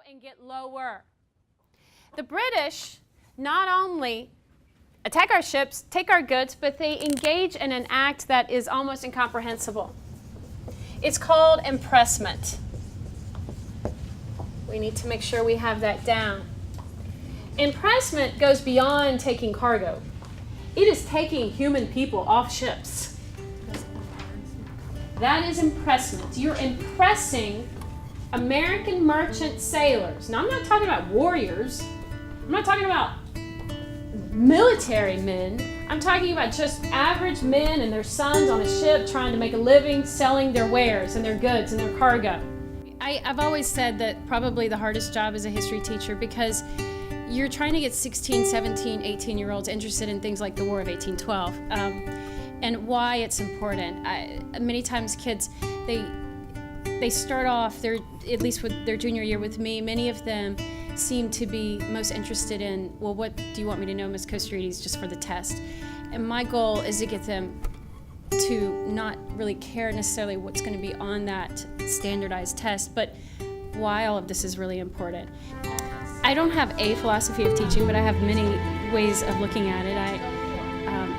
and get lower. The British not only attack our ships, take our goods, but they engage in an act that is almost incomprehensible. It's called impressment. We need to make sure we have that down. Impressment goes beyond taking cargo. It is taking human people off ships. That is impressment. You're impressing American merchant sailors. Now, I'm not talking about warriors. I'm not talking about military men. I'm talking about just average men and their sons on a ship trying to make a living selling their wares and their goods and their cargo. I've always said that probably the hardest job is a history teacher because you're trying to get 16, 17, 18-year-olds interested in things like the War of 1812 and why it's important. Many times kids, they start off, at least with their junior year with me, many of them seem to be most interested in, well, what do you want me to know, Ms. Costarides, just for the test? And my goal is to get them to not really care necessarily what's going to be on that standardized test, but why all of this is really important. I don't have a philosophy of teaching, but I have many ways of looking at it.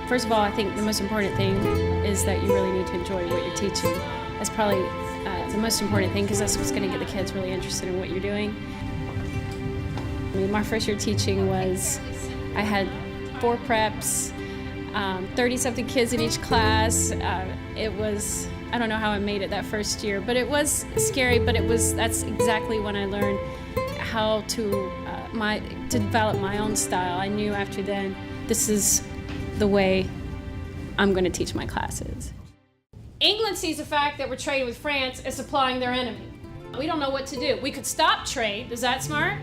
First of all, I think the most important thing is that you really need to enjoy what you're teaching. That's probably the most important thing because that's what's going to get the kids really interested in what you're doing. I mean, my first year teaching was, I had 4 preps, 30-something kids in each class. It was, I don't know how I made it that first year, but it was scary, but that's exactly when I learned how to develop my own style. I knew after then, this is the way I'm going to teach my classes. England sees the fact that we're trading with France as supplying their enemy. We don't know what to do. We could stop trade. Is that smart?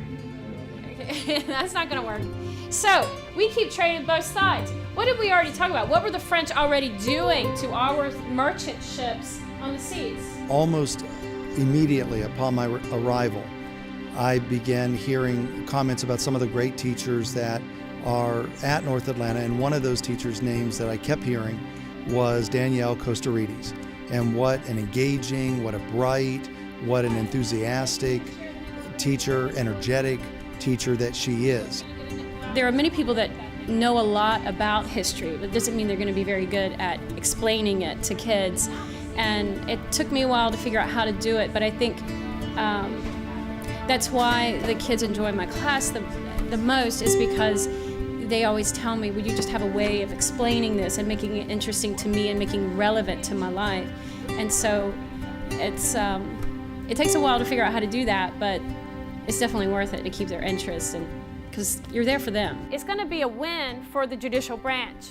That's not going to work. So we keep trading both sides. What did we already talk about? What were the French already doing to our merchant ships on the seas? Almost immediately upon my arrival, I began hearing comments about some of the great teachers that are at North Atlanta, and one of those teachers' names that I kept hearing was Danielle Costarides. And what an engaging, what a bright, what an enthusiastic teacher, energetic teacher that she is. There are many people that know a lot about history, but it doesn't mean they're going to be very good at explaining it to kids. And it took me a while to figure out how to do it, but I think that's why the kids enjoy my class the most, is because they always tell me, would you just have a way of explaining this and making it interesting to me and making it relevant to my life? And so it takes a while to figure out how to do that, but it's definitely worth it to keep their interest, and because you're there for them. It's going to be a win for the judicial branch.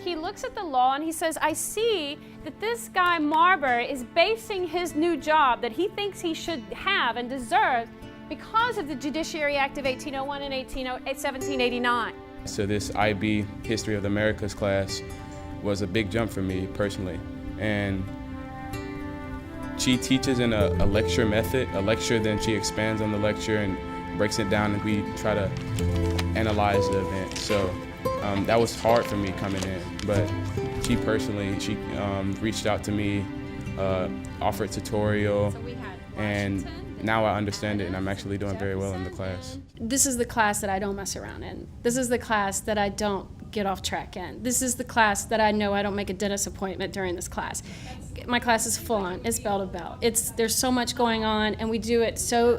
He looks at the law and he says, I see that this guy Marbury is basing his new job that he thinks he should have and deserves because of the Judiciary Act of 1801 and 1789. So this IB, History of the Americas class, was a big jump for me personally. And she teaches in a lecture method, a lecture, then she expands on the lecture and breaks it down, and we try to analyze the event. So that was hard for me coming in, but she personally, reached out to me, offered tutorial, and now I understand it, and I'm actually doing very well in the class. This is the class that I don't mess around in. This is the class that I don't get off track in. This is the class that I know I don't make a dentist appointment during this class. My class is full on. It's bell to bell. There's so much going on, and we do it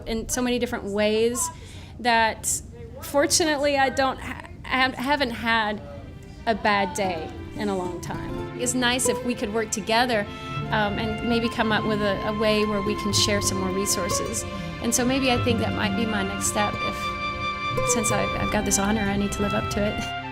in so many different ways that fortunately I haven't had a bad day in a long time. It's nice if we could work together and maybe come up with a way where we can share some more resources. And so maybe I think that might be my next step, since I've got this honor, I need to live up to it.